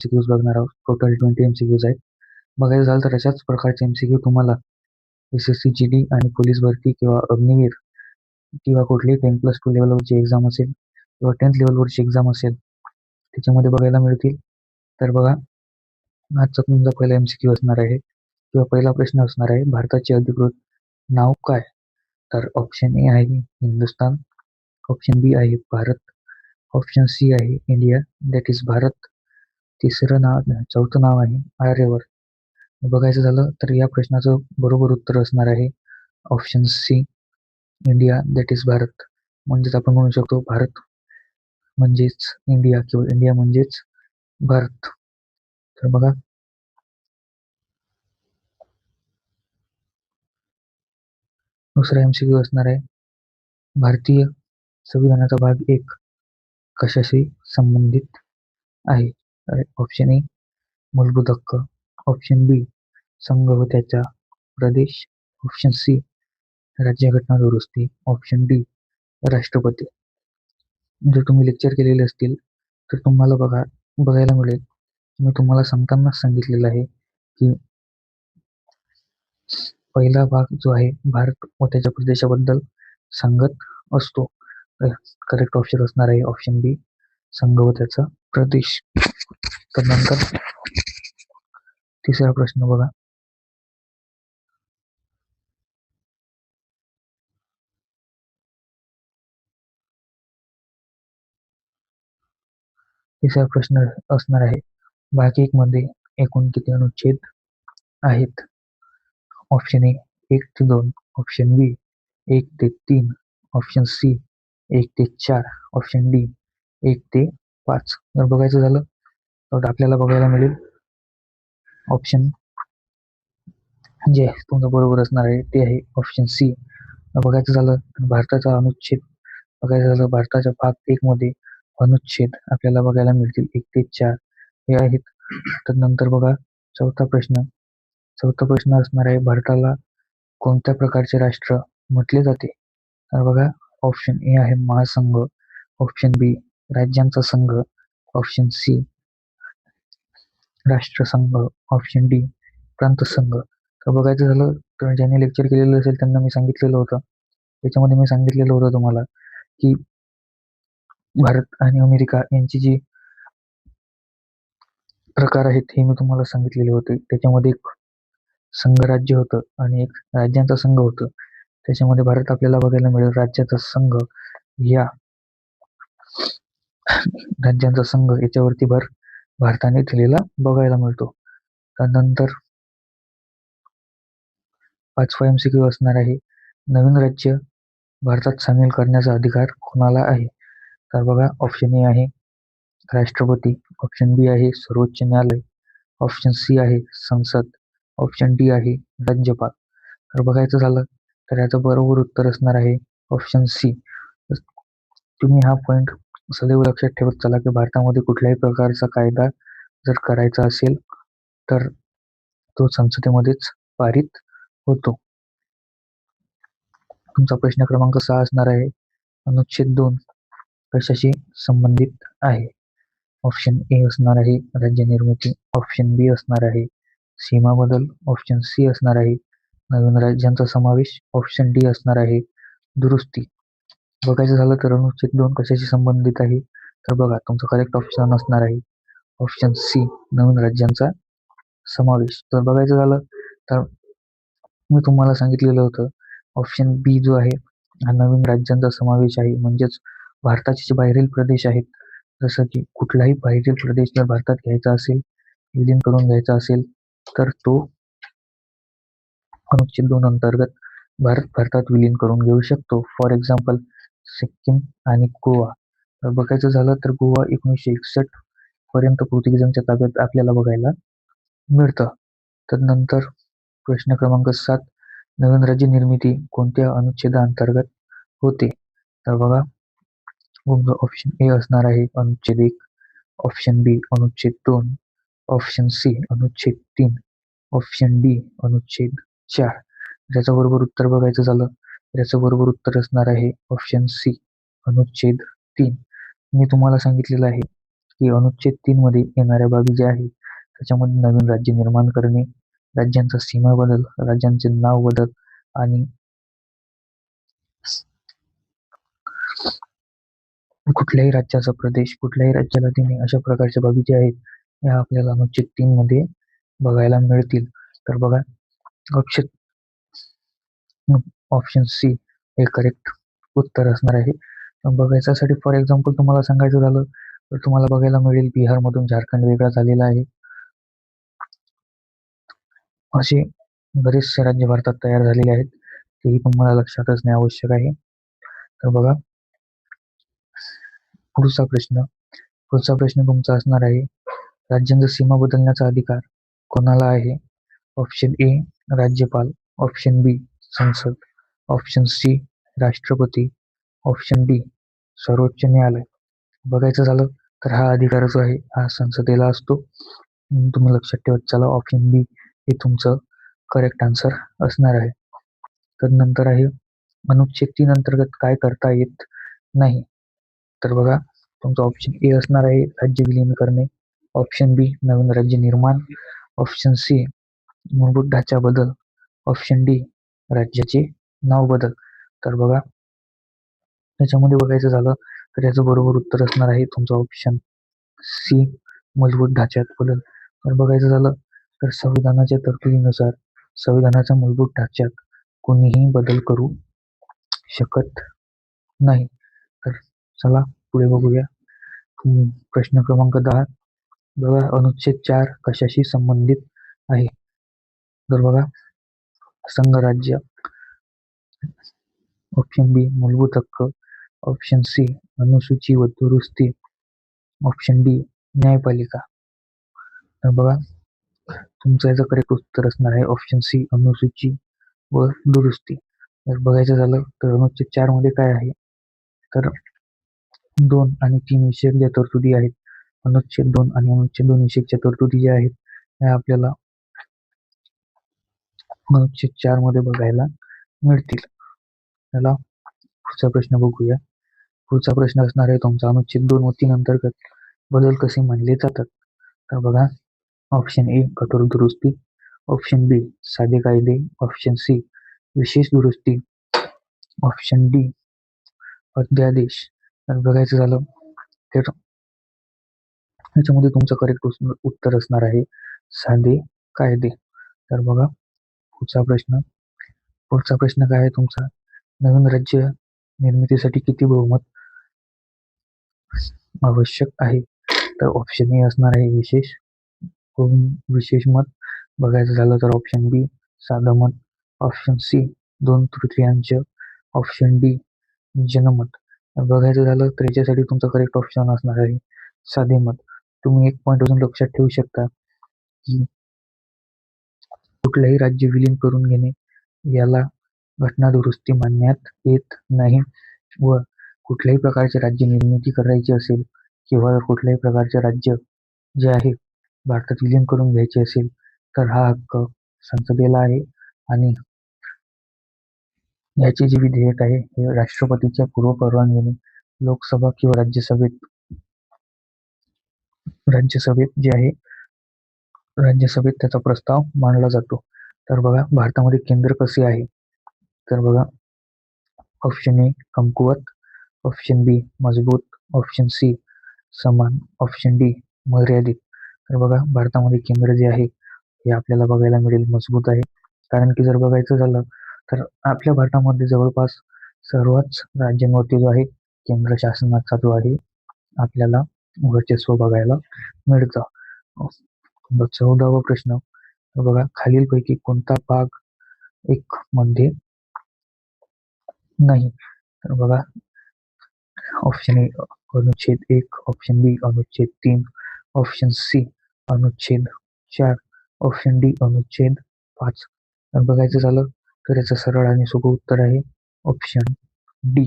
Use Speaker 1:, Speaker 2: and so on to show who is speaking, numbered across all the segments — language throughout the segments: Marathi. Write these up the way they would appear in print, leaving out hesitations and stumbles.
Speaker 1: MCQs बघणार आहोत. टोटल 20 MCQs आहेत. बघायचं झालं तर अशाच प्रकारचे MCQ तुम्हाला SSC GD आणि पोलीस भरती किंवा अग्निवीर किंवा कुठलीही 10+2 लेवलवरची एक्झाम असेल किंवा 10th लेवलवरची एक्झाम असेल त्याच्यामध्ये बघायला मिळतील. तर बघा, आजचा तुमचा पहिला MCQ असणार आहे किंवा पहिला प्रश्न असणार आहे, भारताचे अधिकृत नाव काय? तर ऑप्शन ए आहे हिंदुस्तान, ऑप्शन बी आहे भारत, ऑप्शन सी आहे इंडिया दॅट इज भारत, चौथं नाव आहे आर्यवर्त. बघायचं झालं तर या प्रश्नाचं बरोबर उत्तर असणार आहे option C India that is Bharat. म्हणजेच आपण म्हणू शकतो भारत म्हणजेच इंडिया किंवा इंडिया म्हणजेच भारत. तर बघा, दुसरा MCQ असणार आहे, भारतीय संविधानाचा भाग 1 कशाशी संबंधित आहे? ऑप्शन ए मूलभूत हक्क, ऑप्शन बी संघ व त्याचा प्रदेश, ऑप्शन सी राज्यघटना दुरुस्ती, ऑप्शन डी राष्ट्रपती. जर तुम्ही लेक्चर केलेले असतील तर तुम्हाला बघायला मिळेल, मी तुम्हाला सांगतानाच सांगितलेलं आहे की पहिला भाग जो आहे भारत व त्याच्या प्रदेशाबद्दल सांगत असतो. करेक्ट ऑप्शन असणार आहे ऑप्शन बी संघ व त्याचा प्रदेश. त्यानंतर तिसरा प्रश्न बघा, तिसरा प्रश्न असणार आहे, भाग 1 मध्ये एकूण किती अनुच्छेद आहेत? ऑप्शन ए 1 ते 2, ऑप्शन बी 1 ते 3, ऑप्शन सी 1 ते 4, ऑप्शन डी 1 ते 5. जर बघायचं झालं तर आपल्याला बघायला मिळेल ऑप्शन जे तुमचं बरोबर असणार आहे ते आहे ऑप्शन सी. बघायचं झालं तर भारताचा अनुच्छेद बघायचं झालं भारताच्या भाग 1 मध्ये अनुच्छेद आपल्याला बघायला मिळतील 1 ते 4 हे आहेत. तर नंतर बघा चौथा प्रश्न असणार आहे, भारताला कोणत्या प्रकारचे राष्ट्र म्हटले जाते? तर बघा, ऑप्शन ए आहे महासंघ, ऑप्शन बी राज्यांचा संघ, ऑप्शन सी राष्ट्रसंघ, ऑप्शन डी प्रांतसंघ. तर बघायचं झालं तर ज्यांनी लेक्चर केलेलं असेल त्यांना मी सांगितलेलं होतं, त्याच्यामध्ये मी सांगितलेलं होतं तुम्हाला की भारत आणि अमेरिका यांची जी प्रकार आहेत हे मी तुम्हाला सांगितलेले होते. त्याच्यामध्ये एक संघराज्य होतं आणि एक राज्यांचा संघ होतं. त्याच्यामध्ये भारत आपल्याला बघायला मिळेल राज्याचा संघ, या राज्यांचा संघ याच्यावरती भर भारताने दिलेला बघायला मिळतो. त्यानंतर 5वा MCQ असणार आहे, नवीन राज्य भारतात सामील करण्याचा अधिकार कोणाला आहे? तर बघा, ऑप्शन ए आहे राष्ट्रपती, ऑप्शन बी आहे सर्वोच्च न्यायालय, ऑप्शन सी आहे संसद, ऑप्शन डी आहे राज्यपाल. तर बघायचं झालं तर याचं बरोबर उत्तर असणार आहे ऑप्शन सी. तुम्ही हा पॉईंट सदैव लक्षात ठेवत चला की भारतामध्ये कुठल्याही प्रकारचा कायदा जर करायचा असेल तर तो संसदेमध्येच पारित होतो. तुमचा प्रश्न क्रमांक 6 असणार आहे, अनुच्छेद 2 कशाशी संबंधित आहे? ऑप्शन ए असणार आहे राज्य निर्मिती, ऑप्शन बी असणार आहे सीमा बदल, ऑप्शन सी असणार आहे नवीन राज्यांचा समावेश, ऑप्शन डी असणार आहे दुरुस्ती. बघायचं झालं तर अनुच्छेद 2 कशाशी संबंधित आहे? तर बघा, तुमचं करेक्ट ऑप्शन असणार आहे ऑप्शन सी नवीन राज्यांचा समावेश. तर बघायचं झालं तर मी तुम्हाला सांगितलेलं होतं ऑप्शन बी जो आहे हा नवीन राज्यांचा समावेश आहे. म्हणजेच भारताचे जे बाहेरील प्रदेश आहेत, जसं की कुठलाही बाहेरील प्रदेश जर भारतात घ्यायचा असेल, विलीन करून घ्यायचा असेल तर तो अनुच्छेद 2 अंतर्गत भारतात विलीन करून घेऊ शकतो. फॉर एक्झाम्पल सिक्कीम आणि गोवा. तर बघायचं झालं तर गोवा 1961 पर्यंत पोर्तुगीजांच्या ताब्यात आपल्याला बघायला मिळतं. तदनंतर प्रश्न क्रमांक 7, नवीन राज्य निर्मिती कोणत्या अनुच्छेदाअंतर्गत होते? तर बघा, ऑप्शन ए असणार आहे अनुच्छेद 1, ऑप्शन बी अनुच्छेद 2, ऑप्शन सी अनुच्छेद 3, ऑप्शन डी अनुच्छेद 4. याचं बरोबर उत्तर बघायचं झालं तर याचं बरोबर उत्तर असणार आहे ऑप्शन सी अनुच्छेद 3. मी तुम्हाला सांगितलेलं आहे की अनुच्छेद 3 मध्ये येणाऱ्या बाबी ज्या आहेत त्याच्यामध्ये नवीन राज्य निर्माण करणे, राज्यांचा सीमा बदल, राज्यांचे नाव बदल आणि कुठल्याही राज्याचा प्रदेश कुठल्याही राज्याला देणे अशा प्रकारच्या बाबी ज्या आहेत या आपल्याला अनुच्छेद 3 मध्ये बघायला मिळतील. तर बघा ऑप्शन ऑप्शन सी हे करेक्ट उत्तर असणार आहे. बघायच्यासाठी फॉर एक्झाम्पल तुम्हाला सांगायचं झालं तर तुम्हाला बघायला मिळेल बिहारमधून झारखंड वेगळा झालेला आहे. असे बरेचसे राज्य भारतात तयार झालेले आहेत, तेही तुम्हाला लक्षात असणे आवश्यक आहे. तर बघा पुढचा प्रश्न तुमचा असणार आहे, राज्यांचा सीमा बदलण्याचा अधिकार कोणाला आहे? ऑप्शन ए राज्यपाल, ऑप्शन बी संसद, ऑप्शन सी राष्ट्रपती, ऑप्शन डी सर्वोच्च न्यायालय. बघायचं झालं तर हा अधिकार जो आहे हा संसदेला असतो. तुम्ही लक्षात ठेवत चला, ऑप्शन बी हे तुमचं करेक्ट आन्सर असणार आहे. तर नंतर आहे अनुच्छेद 3 अंतर्गत काय करता येत नाही. तर बघा तुमचा ऑप्शन ए असणार आहे राज्य विलीन करणे, ऑप्शन बी नवीन राज्य निर्माण, ऑप्शन सी मूलभूत ढाचा बदल, ऑप्शन डी राज्याचे नाव बदल. तर बघा त्याच्यामध्ये बघायचं झालं तर याचं बरोबर उत्तर असणार आहे तुमचं ऑप्शन सी मूलभूत ढाच्यात बदल. तर बघायचं झालं तर संविधानाच्या तरतुदीनुसार संविधानाच्या मूलभूत ढाच्यात कोणीही बदल करू शकत नाही. तर चला पुढे बघूया. प्रश्न क्रमांक 10 बघा अनुच्छेद 4 कशाशी संबंधित आहे? तर बघा संघराज्य, ऑप्शन बी मूलभूत हक्क, ऑप्शन सी अनुसूची व दुरुस्ती, ऑप्शन डी न्यायपालिका. तर बघा तुमचं याचं करेक्ट उत्तर असणार आहे ऑप्शन सी अनुसूची व दुरुस्ती. जर बघायचं झालं तर अनुच्छेद 4 मध्ये काय आहे तर 2 आणि 3 विषयक ज्या तरतुदी आहेत, अनुच्छेद 2 आणि अनुच्छेद 2 विषयकच्या तरतुदी ज्या आहेत त्या आपल्याला अनुच्छेद 4 मध्ये बघायला मिळतील. त्याला पुढचा प्रश्न बघूया. पुढचा प्रश्न असणार आहे तुमचा अनुच्छेद 2 व 3 अंतर्गत बदल कसे मानले जातात? तर बघा ऑप्शन ए कठोर दुरुस्ती, ऑप्शन बी साधे कायदे, ऑप्शन सी विशेष दुरुस्ती, ऑप्शन डी अध्यादेश. तर बघायचं झालं तर याच्यामध्ये तुमचं करेक्ट उत्तर असणार आहे साधे कायदे. तर बघा पुढचा प्रश्न काय आहे तुमचा, नवीन राज्य निर्मितीसाठी किती बहुमत आवश्यक आहे? तर ऑप्शन ए असणार आहे विशेष मत. बघायचं झालं तर ऑप्शन बी साधं मत, ऑप्शन सी 2/3, ऑप्शन डी जनमत. बघायचं झालं तर याच्यासाठी तुमचं करेक्ट ऑप्शन असणार आहे साधे मत. तुम्ही एक पॉईंट अजून लक्षात ठेवू शकता की कुठलंही राज्य विलीन करून घेणे याला घटना दुरुस्ती मानण्यात येत नाही व कुठल्याही प्रकारचे राज्य निर्मिती करायची असेल किंवा कुठल्याही प्रकारचे राज्य जे आहे भारतात विलीन करून घ्यायचे असेल तर हा हक्क संसदेला आहे आणि याचे जे विधेयक आहे हे राष्ट्रपतीच्या पूर्व परवानगीने लोकसभा किंवा राज्यसभेत त्याचा प्रस्ताव मांडला जातो. तर बघा भारतामध्ये केंद्र कसे आहे? तर बघा ऑप्शन ए कमकुवत, ऑप्शन बी मजबूत, ऑप्शन सी समान, ऑप्शन डी मर्यादित. तर बघा भारतामध्ये केंद्र जे आहे हे आपल्याला बघायला मिळेल मजबूत आहे. कारण की जर बघायचं झालं तर आपल्या भारतामध्ये जवळपास सर्वच राज्यांवरती जो आहे केंद्र शासनाचा जो आहे आपल्याला वर्चस्व बघायला मिळतं. 14वा प्रश्न बघा खालीलपैकी कोणता भाग 1 मध्ये नाही? तर बघा ऑप्शन ए अनुच्छेद 1, ऑप्शन बी अनुच्छेद 3, ऑप्शन सी अनुच्छेद 4, ऑप्शन डी अनुच्छेद 5. तर बघायचं झालं तर याचं सरळ आणि सोपं उत्तर आहे ऑप्शन डी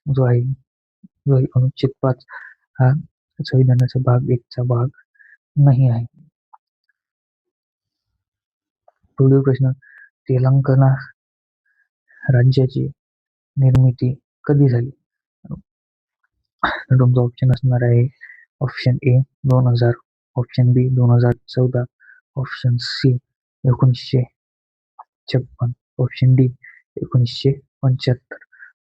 Speaker 1: जो आहे अनुच्छेद 5 हा संविधानाचा भाग 1 चा भाग नाही आहे. पुढील प्रश्न तेलंगणा राज्याची निर्मिती कधी झाली? तर तुमचा ऑप्शन असणार आहे option A 2000, option B 2014, option C 1956, option D 1975.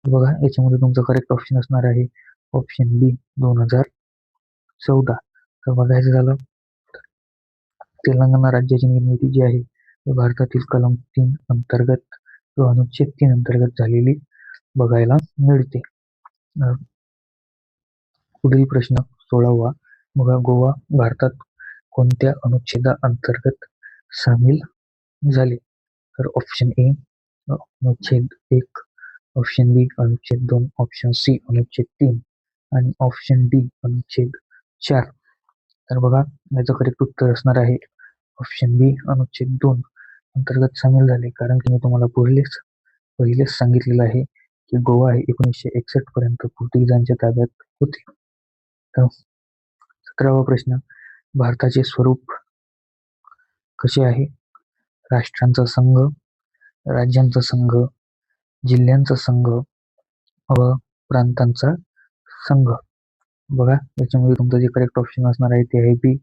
Speaker 1: बघा याच्यामध्ये तुमचं करेक्ट ऑप्शन असणार आहे ऑप्शन बी 2014. तर बघायचं झालं तेलंगणा राज्याची निर्मिती जी आहे ती भारतातील कलम 3 अंतर्गत किंवा अनुच्छेद 3 अंतर्गत झालेली बघायला मिळते. पुढील प्रश्न 16वा. बघा गोवा भारतात कोणत्या अनुच्छेदा अंतर्गत सामील झाले? तर ऑप्शन ए अनुच्छेद 1, ऑप्शन बी अनुच्छेद 2, ऑप्शन सी अनुच्छेद 3 आणि ऑप्शन डी अनुच्छेद 4. तर बघा याचं करेक्ट उत्तर असणार आहे ऑप्शन बी अनुच्छेद 2 अंतर्गत सामील झाले, कारण की मी तुम्हाला पहिलेच सांगितलेलं आहे की गोवा हे 1961 पर्यंत पोर्तुगीजांच्या ताब्यात होते. तर 17वा प्रश्न, भारताचे स्वरूप कसे आहे? राष्ट्रांचा संघ, राज्यांचा संघ, जिल्ह्यांचा संघ व प्रांतांचा संघ. बघा याच्यामध्ये तुमचं जे करेक्ट ऑप्शन असणार आहे ते आहे बी.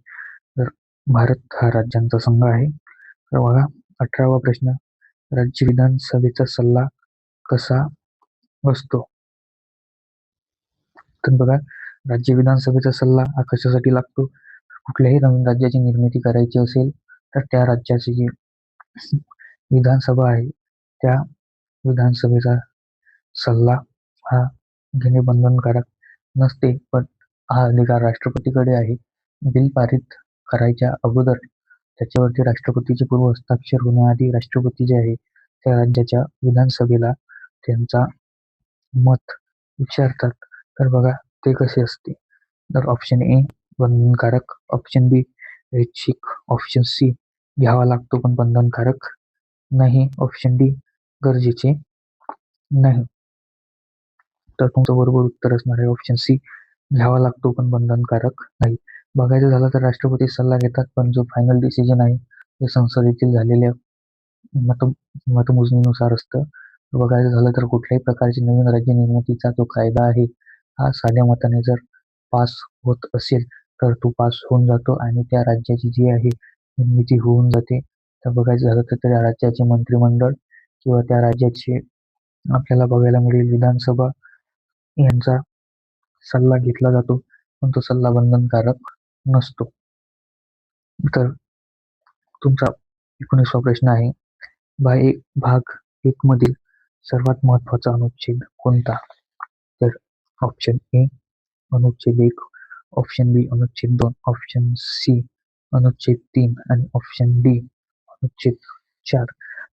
Speaker 1: तर भारत हा राज्यांचा संघ आहे. तर बघा 18वा प्रश्न, राज्य विधानसभेचा सल्ला कसा असतो? तर बघा राज्य विधानसभेचा सल्ला हा कशासाठी लागतो? कुठल्याही नवीन राज्याची निर्मिती करायची असेल तर त्या राज्याची जी विधानसभा आहे त्या विधानसभेचा सल्ला हा घेणे बंधनकारक नसते, पण हा अधिकार राष्ट्रपतीकडे आहे. बिल पारित करायच्या अगोदर त्याच्यावरती राष्ट्रपतीचे पूर्व हस्ताक्षर होण्याआधी राष्ट्रपती जे आहे त्या राज्याच्या विधानसभेला त्यांचा मत विचारतात. तर बघा ते कसे असते? तर ऑप्शन ए बंधनकारक, ऑप्शन बी ऐच्छिक, ऑप्शन सी घ्यावा लागतो पण बंधनकारक नाही, ऑप्शन डी गरजेचे नाही. तर तुमचं बरोबर उत्तर असणार आहे ऑप्शन सी घ्यावा लागतो पण बंधनकारक नाही. बघायचं झालं तर राष्ट्रपती सल्ला घेतात, पण जो फायनल डिसिजन आहे ते संसदेतील झालेल्या मतमोजणीनुसार असतं. बघायचं झालं तर कुठल्याही प्रकारची नवीन राज्य निर्मितीचा जो कायदा आहे हा साध्या मताने जर पास होत असेल तर तो पास होऊन जातो आणि त्या राज्याची जी आहे निर्मिती होऊन जाते. तर बघायचं झालं तर त्या राज्याचे मंत्रिमंडळ किंवा त्या राज्याचे आपल्याला बघायला मिळेल विधानसभा यांचा सल्ला घेतला जातो, पण तो सल्ला बंधनकारक नसतो. तर तुमचा 19वा प्रश्न आहे, भाग 1 मधील सर्वात महत्वाचा अनुच्छेद कोणता? तर ऑप्शन ए अनुच्छेद 1, ऑप्शन बी अनुच्छेद 2, ऑप्शन सी अनुच्छेद 3 आणि ऑप्शन डी अनुच्छेद 4.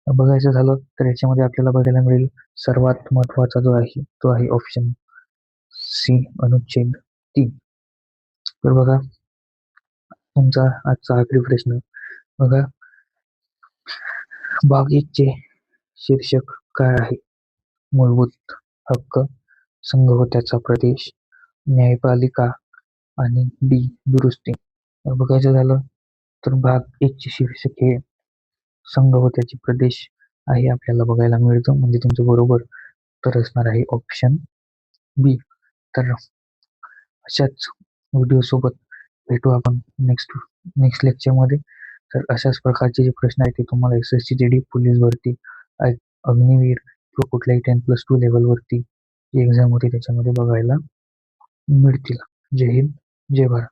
Speaker 1: बघायचं झालं तर याच्यामध्ये आपल्याला बघायला मिळेल सर्वात महत्वाचा जो आहे तो आहे ऑप्शन सी अनुच्छेद 3. तर बघा तुमचा आजचा आखरी प्रश्न बघा, भाग 1 चे शीर्षक काय आहे? मूलभूत हक्क, संघ व त्याचा प्रदेश, न्यायपालिका आणि डी दुरुस्ती. बघायचं झालं तर भाग 1 चे शीर्षक हे संघ व त्याचे प्रदेश आहे आपल्याला बघायला मिळतं, म्हणजे तुमचं बरोबर उत्तर असणार आहे ऑप्शन बी. तर अशाच व्हिडिओ सोबत भेटू आपण नेक्स्ट लेक्चरमध्ये. तर अशाच प्रकारचे जे प्रश्न आहेत ते तुम्हाला SSC GD पोलीस भरती, अग्निवीर किंवा कुठल्याही 10+2 लेवलवरती जी एक्झाम होती त्याच्यामध्ये बघायला मिळतील. जय हिंद, जय भारत.